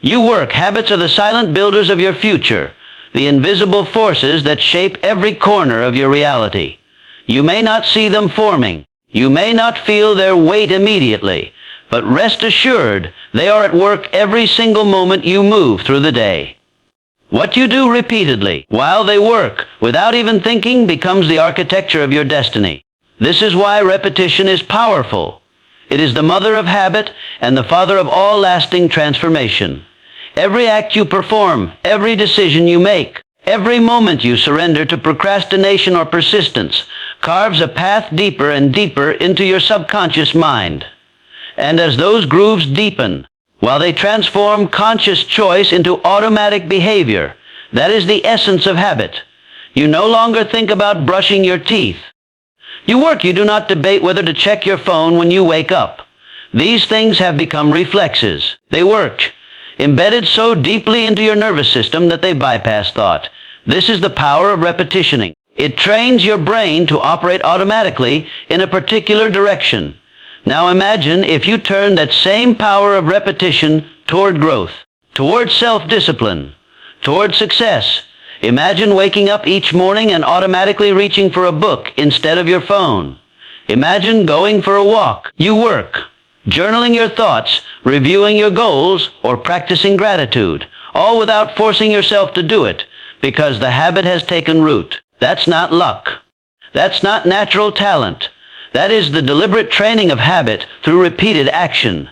You work. Habits are the silent builders of your future, the invisible forces that shape every corner of your reality. You may not see them forming. You may not feel their weight immediately, but rest assured, they are at work every single moment you move through the day. What you do repeatedly, while they work, without even thinking, becomes the architecture of your destiny. This is why repetition is powerful. It is the mother of habit and the father of all lasting transformation. Every act you perform, every decision you make, every moment you surrender to procrastination or persistence carves a path deeper and deeper into your subconscious mind. And as those grooves deepen, while they transform conscious choice into automatic behavior, that is the essence of habit. You no longer think about brushing your teeth. You work. You do not debate whether to check your phone when you wake up. These things have become reflexes. They work, embedded so deeply into your nervous system that they bypass thought. This is the power of repetitioning. It trains your brain to operate automatically in a particular direction. Now imagine if you turn that same power of repetition toward growth, toward self-discipline, toward success. Imagine waking up each morning and automatically reaching for a book instead of your phone. Imagine going for a walk. You work, journaling your thoughts, reviewing your goals, or practicing gratitude, all without forcing yourself to do it, because the habit has taken root. That's not luck. That's not natural talent. That is the deliberate training of habit through repeated action.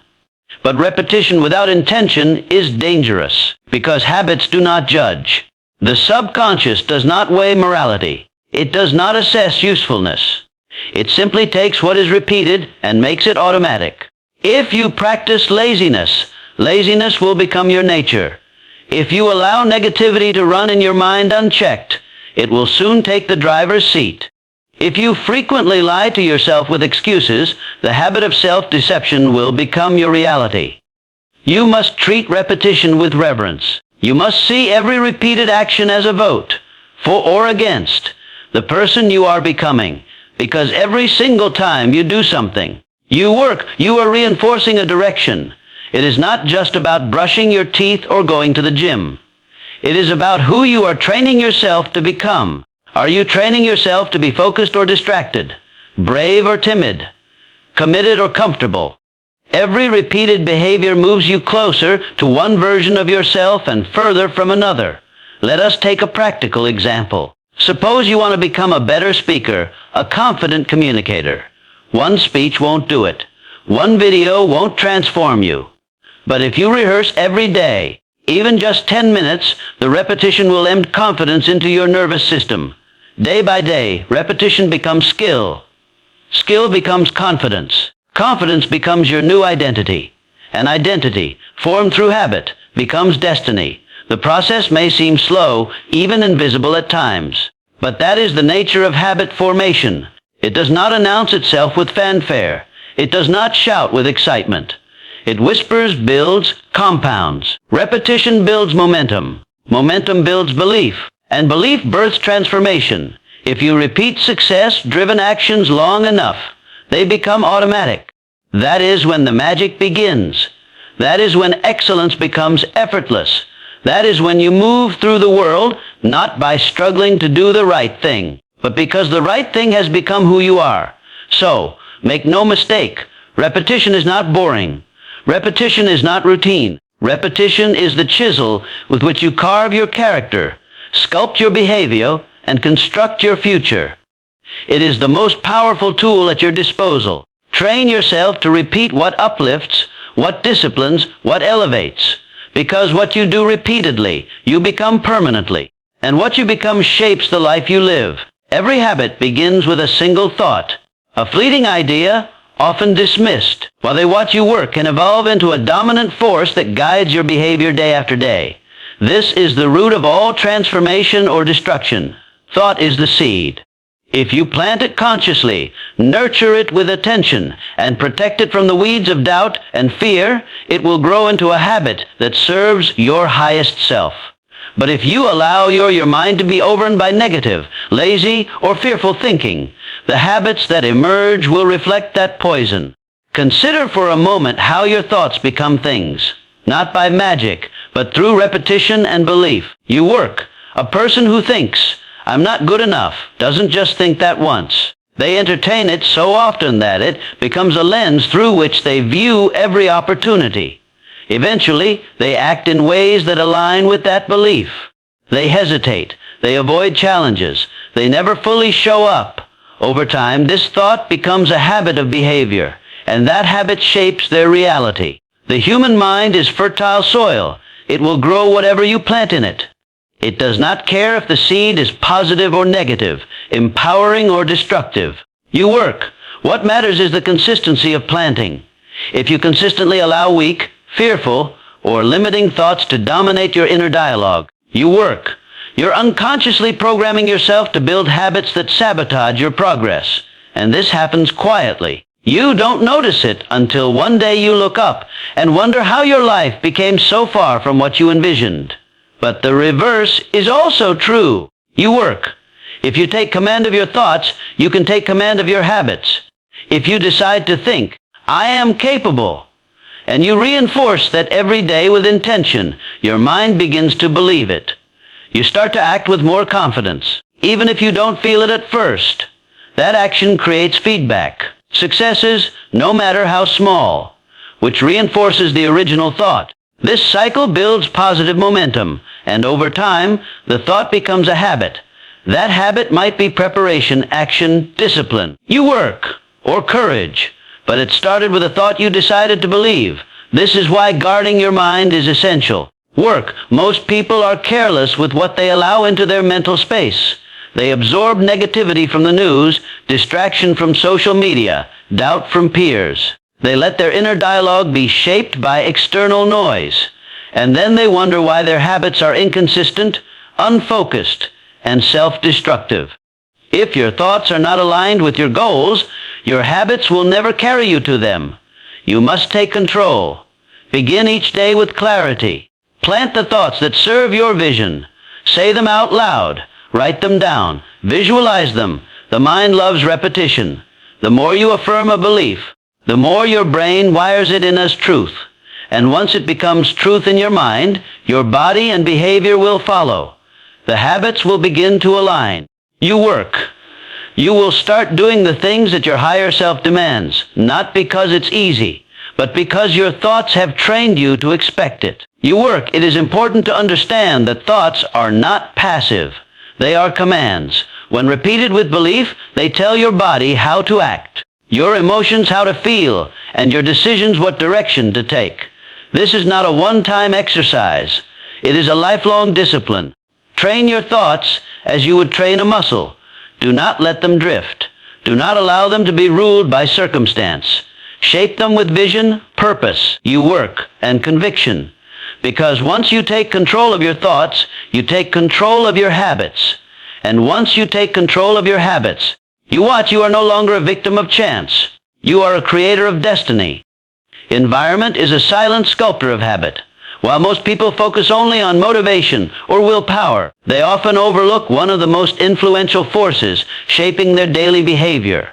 But repetition without intention is dangerous, because habits do not judge. The subconscious does not weigh morality. It does not assess usefulness. It simply takes what is repeated and makes it automatic. If you practice laziness, laziness will become your nature. If you allow negativity to run in your mind unchecked, it will soon take the driver's seat. If you frequently lie to yourself with excuses, the habit of self-deception will become your reality. You must treat repetition with reverence. You must see every repeated action as a vote, for or against, the person you are becoming, because every single time you do something, you work, you are reinforcing a direction. It is not just about brushing your teeth or going to the gym. It is about who you are training yourself to become. Are you training yourself to be focused or distracted, brave or timid, committed or comfortable? Every repeated behavior moves you closer to one version of yourself and further from another. Let us take a practical example. Suppose you want to become a better speaker, a confident communicator. One speech won't do it. One video won't transform you. But if you rehearse every day, even just 10 minutes, the repetition will embed confidence into your nervous system. Day by day, repetition becomes skill. Skill becomes confidence. Confidence becomes your new identity. An identity, formed through habit, becomes destiny. The process may seem slow, even invisible at times. But that is the nature of habit formation. It does not announce itself with fanfare. It does not shout with excitement. It whispers, builds, compounds. Repetition builds momentum. Momentum builds belief. And belief births transformation. If you repeat success-driven actions long enough, they become automatic. That is when the magic begins. That is when excellence becomes effortless. That is when you move through the world, not by struggling to do the right thing, but because the right thing has become who you are. So, make no mistake, repetition is not boring. Repetition is not routine. Repetition is the chisel with which you carve your character, sculpt your behavior, and construct your future. It is the most powerful tool at your disposal. Train yourself to repeat what uplifts, what disciplines, what elevates. Because what you do repeatedly, you become permanently. And what you become shapes the life you live. Every habit begins with a single thought. A fleeting idea, often dismissed, while they watch you work and evolve into a dominant force that guides your behavior day after day. This is the root of all transformation or destruction. Thought is the seed. If you plant it consciously, nurture it with attention, and protect it from the weeds of doubt and fear, it will grow into a habit that serves your highest self. But if you allow your mind to be overrun by negative, lazy, or fearful thinking, the habits that emerge will reflect that poison. Consider for a moment how your thoughts become things, not by magic, but through repetition and belief. You work. A person who thinks, "I'm not good enough," doesn't just think that once. They entertain it so often that it becomes a lens through which they view every opportunity. Eventually, they act in ways that align with that belief. They hesitate. They avoid challenges. They never fully show up. Over time, this thought becomes a habit of behavior, and that habit shapes their reality. The human mind is fertile soil. It will grow whatever you plant in it. It does not care if the seed is positive or negative, empowering or destructive. You work. What matters is the consistency of planting. If you consistently allow weak, fearful, or limiting thoughts to dominate your inner dialogue, you work. You're unconsciously programming yourself to build habits that sabotage your progress. And this happens quietly. You don't notice it until one day you look up and wonder how your life became so far from what you envisioned. But the reverse is also true. You work. If you take command of your thoughts, you can take command of your habits. If you decide to think, "I am capable," and you reinforce that every day with intention, your mind begins to believe it. You start to act with more confidence, even if you don't feel it at first. That action creates feedback, successes, no matter how small, which reinforces the original thought. This cycle builds positive momentum, and over time, the thought becomes a habit. That habit might be preparation, action, discipline. You work, or courage, but it started with a thought you decided to believe. This is why guarding your mind is essential. Work. Most people are careless with what they allow into their mental space. They absorb negativity from the news, distraction from social media, doubt from peers. They let their inner dialogue be shaped by external noise, and then they wonder why their habits are inconsistent, unfocused, and self-destructive. If your thoughts are not aligned with your goals, your habits will never carry you to them. You must take control. Begin each day with clarity. Plant the thoughts that serve your vision. Say them out loud. Write them down. Visualize them. The mind loves repetition. The more you affirm a belief, the more your brain wires it in as truth. And once it becomes truth in your mind, your body and behavior will follow. The habits will begin to align. You work. You will start doing the things that your higher self demands, not because it's easy, but because your thoughts have trained you to expect it. You work. It is important to understand that thoughts are not passive. They are commands. When repeated with belief, they tell your body how to act, your emotions how to feel, and your decisions what direction to take. This is not a one-time exercise. It is a lifelong discipline. Train your thoughts as you would train a muscle. Do not let them drift. Do not allow them to be ruled by circumstance. Shape them with vision, purpose, you work, and conviction. Because once you take control of your thoughts, you take control of your habits. And once you take control of your habits, you watch, you are no longer a victim of chance. You are a creator of destiny. Environment is a silent sculptor of habit. While most people focus only on motivation or willpower, they often overlook one of the most influential forces shaping their daily behavior: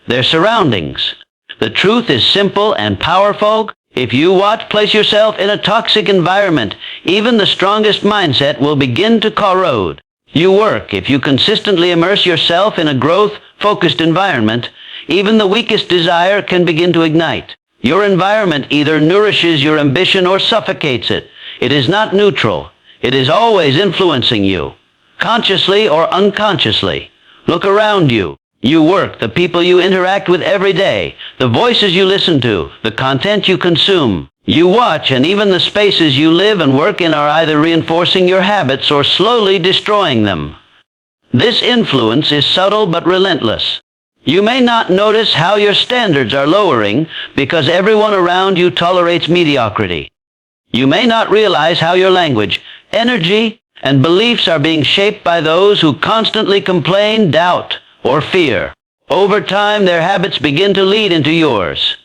their surroundings. The truth is simple and powerful. If you place yourself in a toxic environment, even the strongest mindset will begin to corrode. You work. If you consistently immerse yourself in a growth-focused environment, even the weakest desire can begin to ignite. Your environment either nourishes your ambition or suffocates it. It is not neutral. It is always influencing you, consciously or unconsciously. Look around you. You work. The people you interact with every day, the voices you listen to, the content you consume. You watch, and even the spaces you live and work in are either reinforcing your habits or slowly destroying them. This influence is subtle but relentless. You may not notice how your standards are lowering because everyone around you tolerates mediocrity. You may not realize how your language, energy, and beliefs are being shaped by those who constantly complain, doubt, or fear. Over time, their habits begin to lead into yours,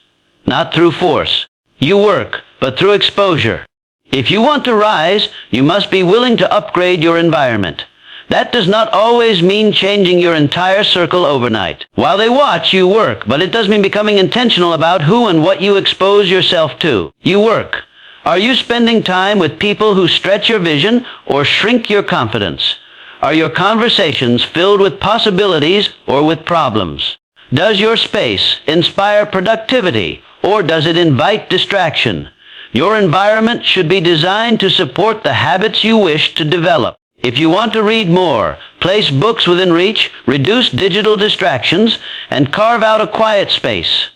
not through force. You work, but through exposure. If you want to rise, you must be willing to upgrade your environment. That does not always mean changing your entire circle overnight. While they watch, you work, but it does mean becoming intentional about who and what you expose yourself to. You work. Are you spending time with people who stretch your vision or shrink your confidence? Are your conversations filled with possibilities or with problems? Does your space inspire productivity or does it invite distraction? Your environment should be designed to support the habits you wish to develop. If you want to read more, place books within reach, reduce digital distractions, and carve out a quiet space.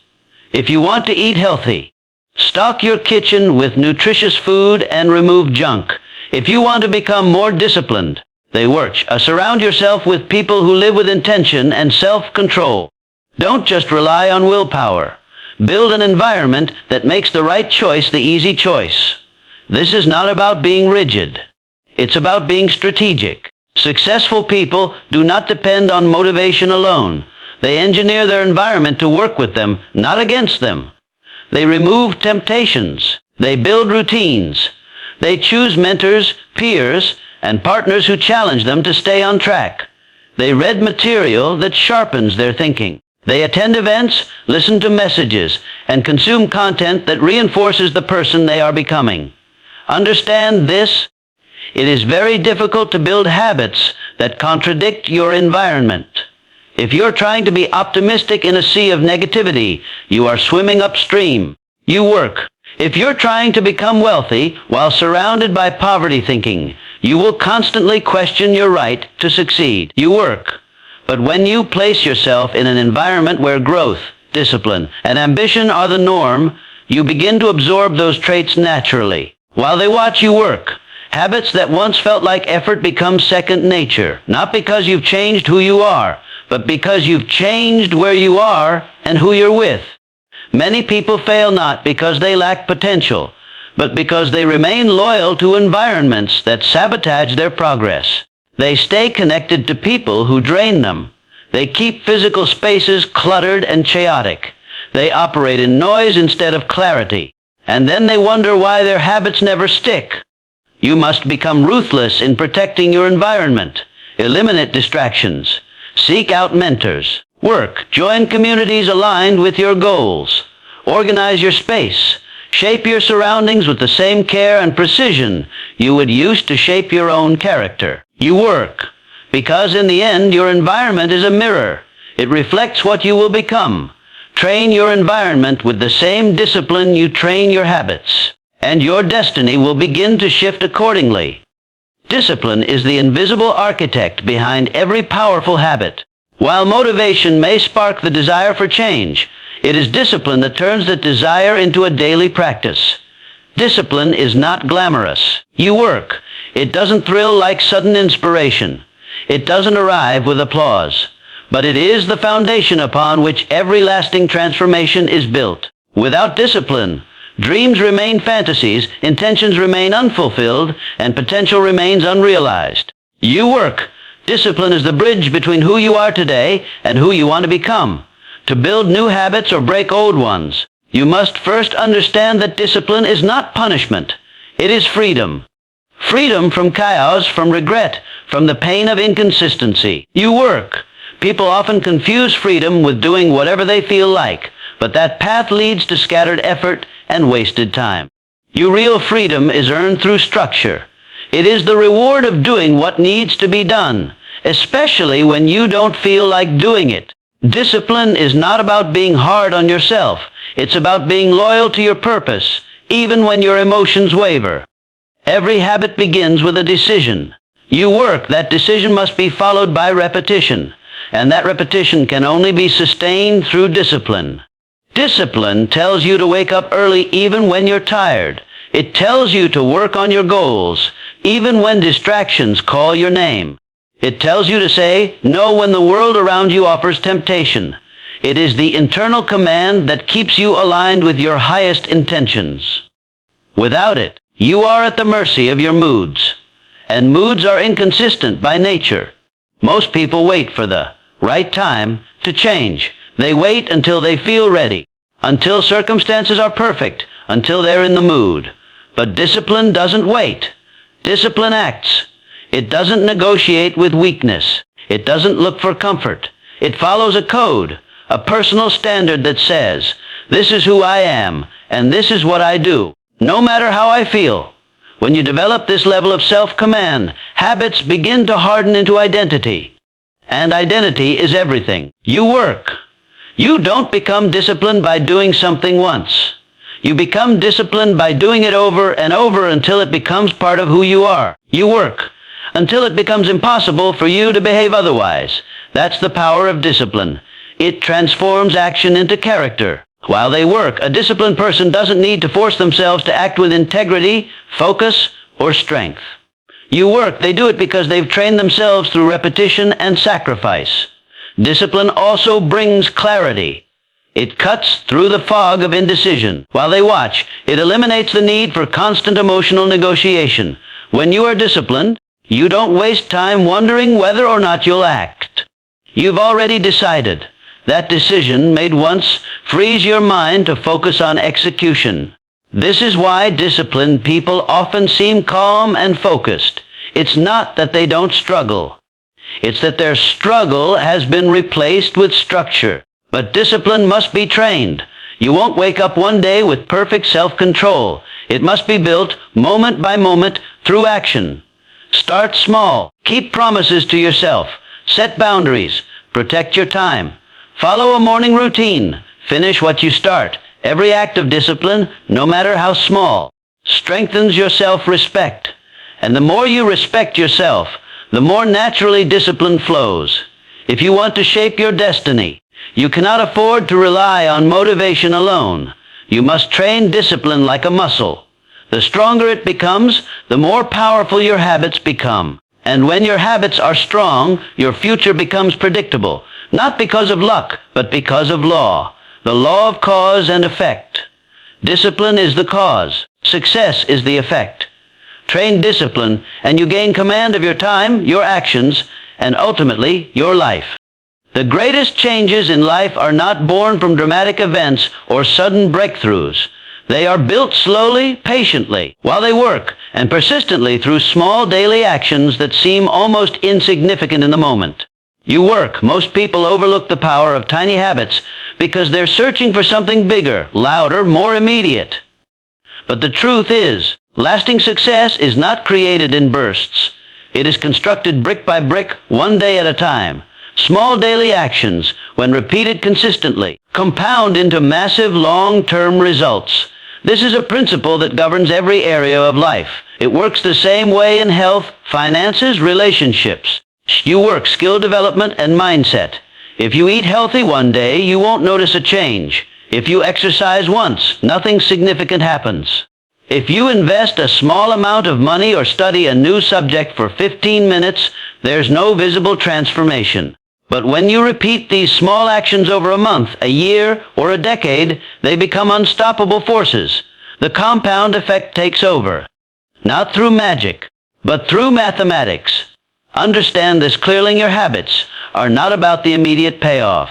If you want to eat healthy, stock your kitchen with nutritious food and remove junk. If you want to become more disciplined, surround yourself with people who live with intention and self-control. Don't just rely on willpower. Build an environment that makes the right choice the easy choice. This is not about being rigid. It's about being strategic. Successful people do not depend on motivation alone. They engineer their environment to work with them, not against them. They remove temptations. They build routines. They choose mentors, peers, and partners who challenge them to stay on track. They read material that sharpens their thinking. They attend events, listen to messages, and consume content that reinforces the person they are becoming. Understand this. It is very difficult to build habits that contradict your environment. If you're trying to be optimistic in a sea of negativity, you are swimming upstream. You work. If you're trying to become wealthy while surrounded by poverty thinking, you will constantly question your right to succeed. You work. But when you place yourself in an environment where growth, discipline, and ambition are the norm, you begin to absorb those traits naturally. While they watch you work, habits that once felt like effort become second nature, not because you've changed who you are, but because you've changed where you are and who you're with. Many people fail not because they lack potential, but because they remain loyal to environments that sabotage their progress. They stay connected to people who drain them. They keep physical spaces cluttered and chaotic. They operate in noise instead of clarity. And then they wonder why their habits never stick. You must become ruthless in protecting your environment. Eliminate distractions. Seek out mentors. Work. Join communities aligned with your goals. Organize your space. Shape your surroundings with the same care and precision you would use to shape your own character. You work, because in the end your environment is a mirror. It reflects what you will become. Train your environment with the same discipline you train your habits, and your destiny will begin to shift accordingly. Discipline is the invisible architect behind every powerful habit. While motivation may spark the desire for change, it is discipline that turns that desire into a daily practice. Discipline is not glamorous. You work. It doesn't thrill like sudden inspiration. It doesn't arrive with applause. But it is the foundation upon which every lasting transformation is built. Without discipline, dreams remain fantasies, intentions remain unfulfilled, and potential remains unrealized. You work. Discipline is the bridge between who you are today and who you want to become. To build new habits or break old ones, you must first understand that discipline is not punishment. It is freedom. Freedom from chaos, from regret, from the pain of inconsistency. You work. People often confuse freedom with doing whatever they feel like, but that path leads to scattered effort and wasted time. Your real freedom is earned through structure. It is the reward of doing what needs to be done, especially when you don't feel like doing it. Discipline is not about being hard on yourself. It's about being loyal to your purpose, even when your emotions waver. Every habit begins with a decision. You work. That decision must be followed by repetition, and that repetition can only be sustained through discipline. Discipline tells you to wake up early even when you're tired. It tells you to work on your goals, even when distractions call your name. It tells you to say no when the world around you offers temptation. It is the internal command that keeps you aligned with your highest intentions. Without it, you are at the mercy of your moods. And moods are inconsistent by nature. Most people wait for the right time to change. They wait until they feel ready, until circumstances are perfect, until they're in the mood. But discipline doesn't wait. Discipline acts. It doesn't negotiate with weakness. It doesn't look for comfort. It follows a code, a personal standard that says, this is who I am, and this is what I do. no matter how I feel. When you develop this level of self-command, habits begin to harden into identity. And identity is everything. You work. You don't become disciplined by doing something once. You become disciplined by doing it over and over until it becomes part of who you are. You work until it becomes impossible for you to behave otherwise. That's the power of discipline. It transforms action into character. While they work, a disciplined person doesn't need to force themselves to act with integrity, focus, or strength. You work, they do it because they've trained themselves through repetition and sacrifice. Discipline also brings clarity. It cuts through the fog of indecision. While they watch, it eliminates the need for constant emotional negotiation. When you are disciplined, you don't waste time wondering whether or not you'll act. You've already decided. That decision, made once, frees your mind to focus on execution. This is why disciplined people often seem calm and focused. It's not that they don't struggle. It's that their struggle has been replaced with structure. But discipline must be trained. You won't wake up one day with perfect self-control. It must be built moment by moment through action. Start small. Keep promises to yourself. Set boundaries. Protect your time. Follow a morning routine. Finish what you start. Every act of discipline, no matter how small, strengthens your self-respect. And the more you respect yourself, the more naturally discipline flows. If you want to shape your destiny, you cannot afford to rely on motivation alone. You must train discipline like a muscle. The stronger it becomes, the more powerful your habits become. And when your habits are strong, your future becomes predictable. Not because of luck, but because of law. The law of cause and effect. Discipline is the cause. Success is the effect. Train discipline, and you gain command of your time, your actions, and ultimately, your life. The greatest changes in life are not born from dramatic events or sudden breakthroughs. They are built slowly, patiently, while they work, and persistently through small daily actions that seem almost insignificant in the moment. You work. Most people overlook the power of tiny habits because they're searching for something bigger, louder, more immediate. But the truth is, lasting success is not created in bursts. It is constructed brick by brick, one day at a time. Small daily actions, when repeated consistently, compound into massive long-term results. This is a principle that governs every area of life. It works the same way in health, finances, relationships. You work skill development and mindset. If you eat healthy one day, you won't notice a change. If you exercise once, nothing significant happens. If you invest a small amount of money or study a new subject for 15 minutes, there's no visible transformation. But when you repeat these small actions over a month, a year, or a decade, they become unstoppable forces. The compound effect takes over. Not through magic, but through mathematics. Understand this clearly. Your habits are not about the immediate payoff.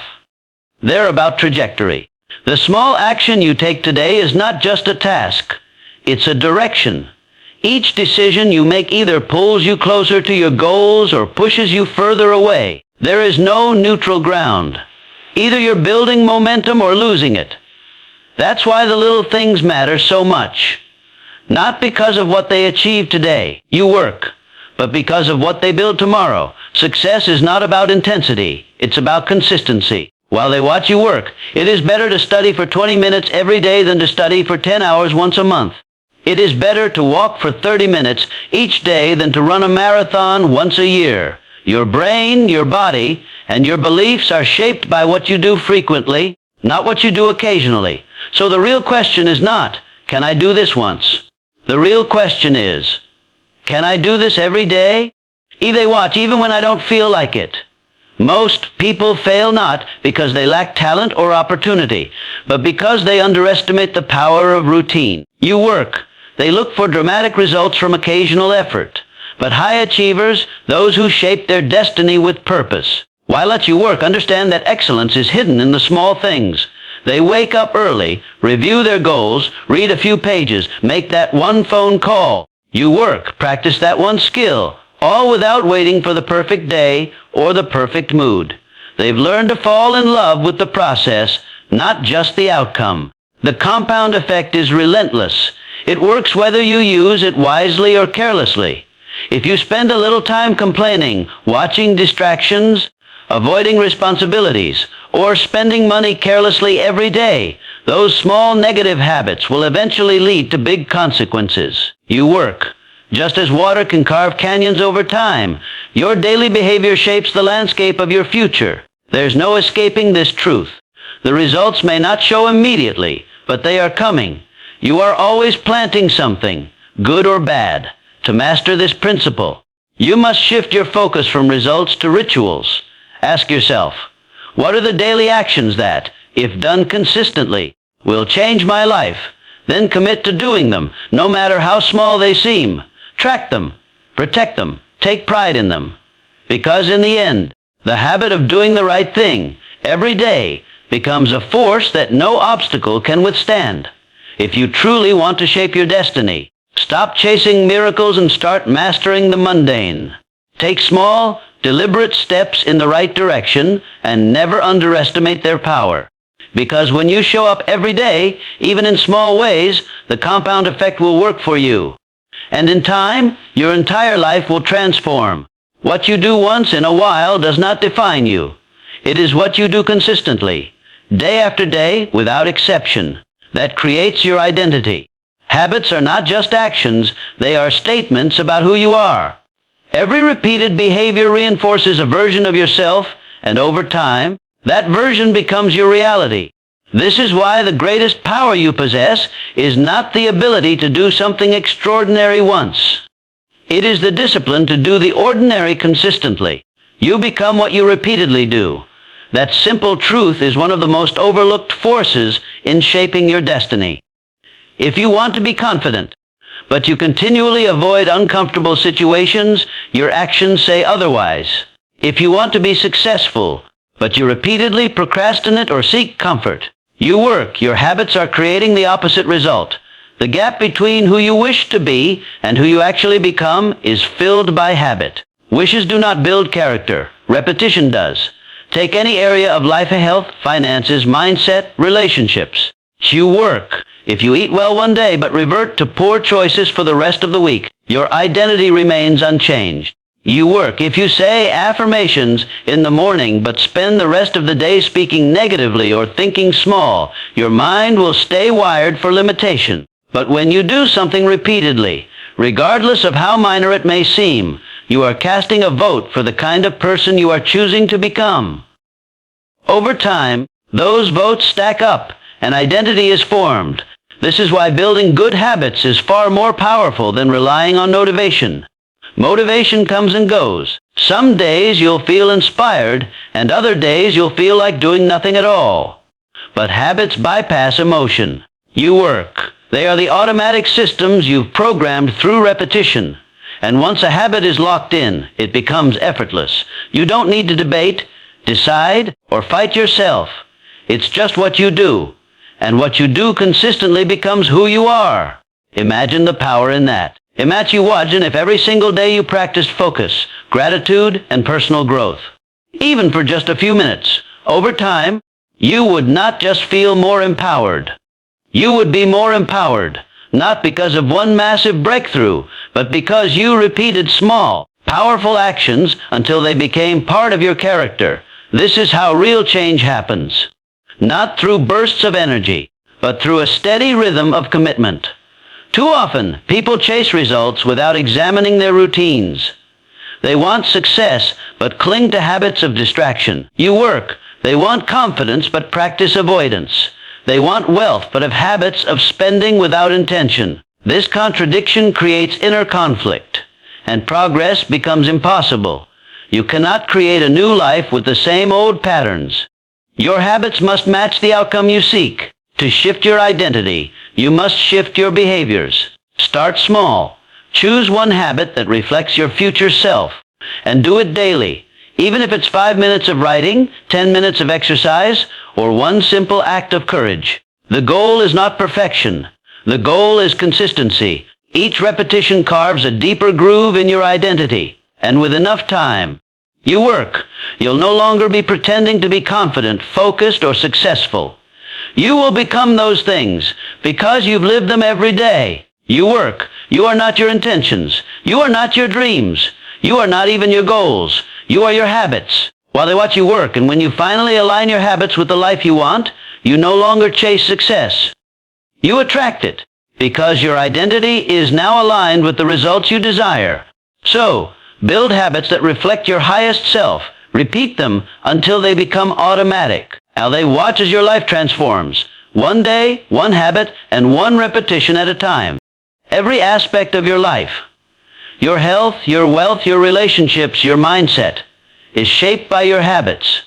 They're about trajectory. The small action you take today is not just a task. It's a direction. Each decision you make either pulls you closer to your goals or pushes you further away. There is no neutral ground. Either you're building momentum or losing it. That's why the little things matter so much. Not because of what they achieve today. You work. But because of what they build tomorrow. Success is not about intensity. It's about consistency. While they watch you work, it is better to study for 20 minutes every day than to study for 10 hours once a month. It is better to walk for 30 minutes each day than to run a marathon once a year. Your brain, your body, and your beliefs are shaped by what you do frequently, not what you do occasionally. So the real question is not, can I do this once? The real question is, can I do this every day? They watch even when I don't feel like it. Most people fail not because they lack talent or opportunity, but because they underestimate the power of routine. You work. They look for dramatic results from occasional effort. But high achievers, those who shape their destiny with purpose. Why let you work? Understand that excellence is hidden in the small things. They wake up early, review their goals, read a few pages, make that one phone call. You work, practice that one skill, all without waiting for the perfect day or the perfect mood. They've learned to fall in love with the process, not just the outcome. The compound effect is relentless. It works whether you use it wisely or carelessly. If you spend a little time complaining, watching distractions, avoiding responsibilities, or spending money carelessly every day, those small negative habits will eventually lead to big consequences. You work. Just as water can carve canyons over time, your daily behavior shapes the landscape of your future. There's no escaping this truth. The results may not show immediately, but they are coming. You are always planting something, good or bad. To master this principle, you must shift your focus from results to rituals. Ask yourself, what are the daily actions that, if done consistently, will change my life? Then commit to doing them, no matter how small they seem. Track them, protect them, take pride in them. Because in the end, the habit of doing the right thing every day becomes a force that no obstacle can withstand. If you truly want to shape your destiny, stop chasing miracles and start mastering the mundane. Take small, deliberate steps in the right direction and never underestimate their power. Because when you show up every day, even in small ways, the compound effect will work for you. And in time, your entire life will transform. What you do once in a while does not define you. It is what you do consistently, day after day, without exception, that creates your identity. Habits are not just actions, they are statements about who you are. Every repeated behavior reinforces a version of yourself, and over time, that version becomes your reality. This is why the greatest power you possess is not the ability to do something extraordinary once. It is the discipline to do the ordinary consistently. You become what you repeatedly do. That simple truth is one of the most overlooked forces in shaping your destiny. If you want to be confident, but you continually avoid uncomfortable situations, your actions say otherwise. If you want to be successful, but you repeatedly procrastinate or seek comfort, you work, your habits are creating the opposite result. The gap between who you wish to be and who you actually become is filled by habit. Wishes do not build character. Repetition does. Take any area of life, health, finances, mindset, relationships. You work. If you eat well one day but revert to poor choices for the rest of the week, your identity remains unchanged. You work. If you say affirmations in the morning but spend the rest of the day speaking negatively or thinking small, your mind will stay wired for limitation. But when you do something repeatedly, regardless of how minor it may seem, you are casting a vote for the kind of person you are choosing to become. Over time, those votes stack up, and identity is formed. This is why building good habits is far more powerful than relying on motivation. Motivation comes and goes. Some days you'll feel inspired, and other days you'll feel like doing nothing at all. But habits bypass emotion. You work. They are the automatic systems you've programmed through repetition. And once a habit is locked in, it becomes effortless. You don't need to debate, decide, or fight yourself. It's just what you do. And what you do consistently becomes who you are. Imagine the power in that. Imagine if every single day you practiced focus, gratitude, and personal growth. Even for just a few minutes. Over time, you would not just feel more empowered. You would be more empowered, not because of one massive breakthrough, but because you repeated small, powerful actions until they became part of your character. This is how real change happens. Not through bursts of energy, but through a steady rhythm of commitment. Too often, people chase results without examining their routines. They want success, but cling to habits of distraction. You work. They want confidence, but practice avoidance. They want wealth, but have habits of spending without intention. This contradiction creates inner conflict, and progress becomes impossible. You cannot create a new life with the same old patterns. Your habits must match the outcome you seek. To shift your identity, you must shift your behaviors. Start small. Choose one habit that reflects your future self, and do it daily. Even if it's 5 minutes of writing, 10 minutes of exercise, or one simple act of courage. The goal is not perfection. The goal is consistency. Each repetition carves a deeper groove in your identity, and with enough time, you work. You'll no longer be pretending to be confident, focused, or successful. You will become those things because you've lived them every day. You work. You are not your intentions. You are not your dreams. You are not even your goals. You are your habits. While they watch you work, and when you finally align your habits with the life you want, you no longer chase success. You attract it, because your identity is now aligned with the results you desire. So, build habits that reflect your highest self. Repeat them until they become automatic. Now they watch as your life transforms. One day, one habit, and one repetition at a time. Every aspect of your life, your health, your wealth, your relationships, your mindset, is shaped by your habits.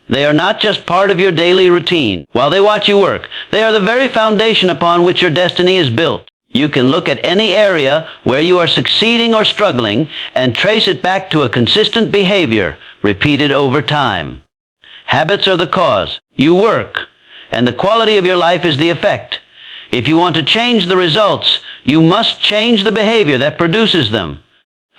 They are not just part of your daily routine. While they watch you work, they are the very foundation upon which your destiny is built. You can look at any area where you are succeeding or struggling and trace it back to a consistent behavior repeated over time. Habits are the cause. You work, and the quality of your life is the effect. If you want to change the results, you must change the behavior that produces them.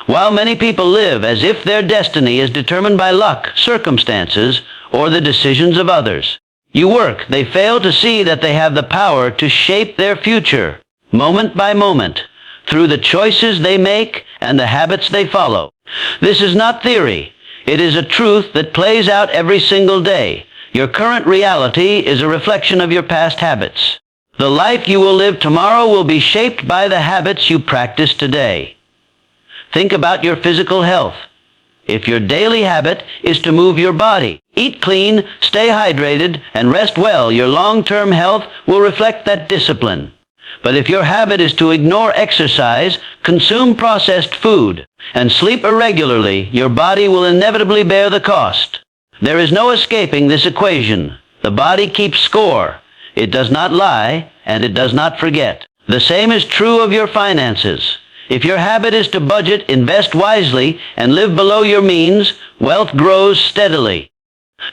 While many people live as if their destiny is determined by luck, circumstances, or the decisions of others, you work, they fail to see that they have the power to shape their future, moment by moment, through the choices they make and the habits they follow. This is not theory. It is a truth that plays out every single day. Your current reality is a reflection of your past habits. The life you will live tomorrow will be shaped by the habits you practice today. Think about your physical health. If your daily habit is to move your body, eat clean, stay hydrated, and rest well, your long-term health will reflect that discipline. But if your habit is to ignore exercise, consume processed food, and sleep irregularly, your body will inevitably bear the cost. There is no escaping this equation. The body keeps score. It does not lie, and it does not forget. The same is true of your finances. If your habit is to budget, invest wisely, and live below your means, wealth grows steadily.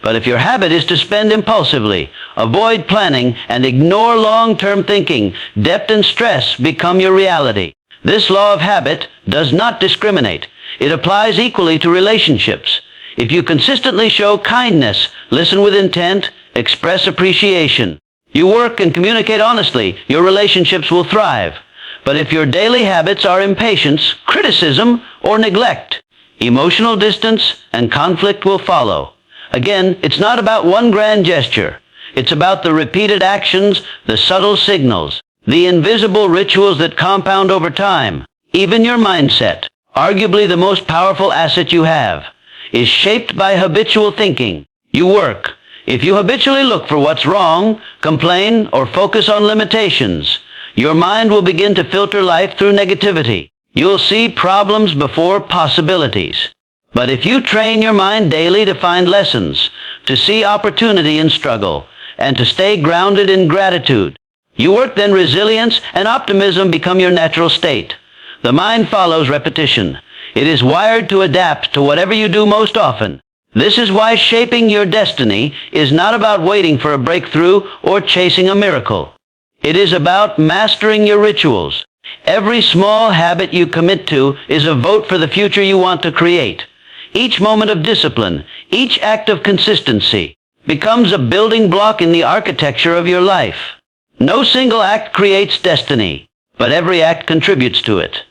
But if your habit is to spend impulsively, avoid planning, and ignore long-term thinking, debt and stress become your reality. This law of habit does not discriminate. It applies equally to relationships. If you consistently show kindness, listen with intent, express appreciation, you work and communicate honestly, your relationships will thrive. But if your daily habits are impatience, criticism, or neglect, emotional distance and conflict will follow. Again, it's not about one grand gesture. It's about the repeated actions, the subtle signals, the invisible rituals that compound over time. Even your mindset, arguably the most powerful asset you have, is shaped by habitual thinking. You work. If you habitually look for what's wrong, complain, or focus on limitations, your mind will begin to filter life through negativity. You'll see problems before possibilities. But if you train your mind daily to find lessons, to see opportunity in struggle, and to stay grounded in gratitude, you work, then resilience and optimism become your natural state. The mind follows repetition. It is wired to adapt to whatever you do most often. This is why shaping your destiny is not about waiting for a breakthrough or chasing a miracle. It is about mastering your rituals. Every small habit you commit to is a vote for the future you want to create. Each moment of discipline, each act of consistency, becomes a building block in the architecture of your life. No single act creates destiny, but every act contributes to it.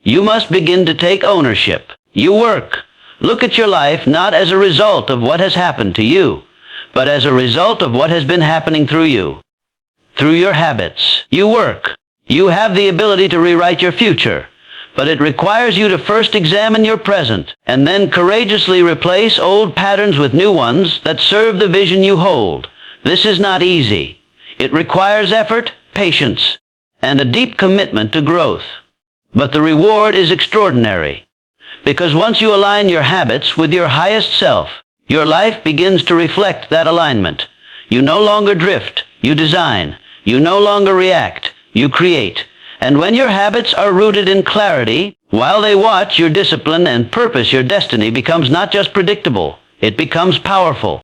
You must begin to take ownership. You work. Look at your life not as a result of what has happened to you, but as a result of what has been happening through you. Through your habits, you work. You have the ability to rewrite your future, but it requires you to first examine your present and then courageously replace old patterns with new ones that serve the vision you hold. This is not easy. It requires effort, patience, and a deep commitment to growth. But the reward is extraordinary, because once you align your habits with your highest self, your life begins to reflect that alignment. You no longer drift, you design. You no longer react, you create. And when your habits are rooted in clarity, while they watch your discipline and purpose, your destiny becomes not just predictable, it becomes powerful.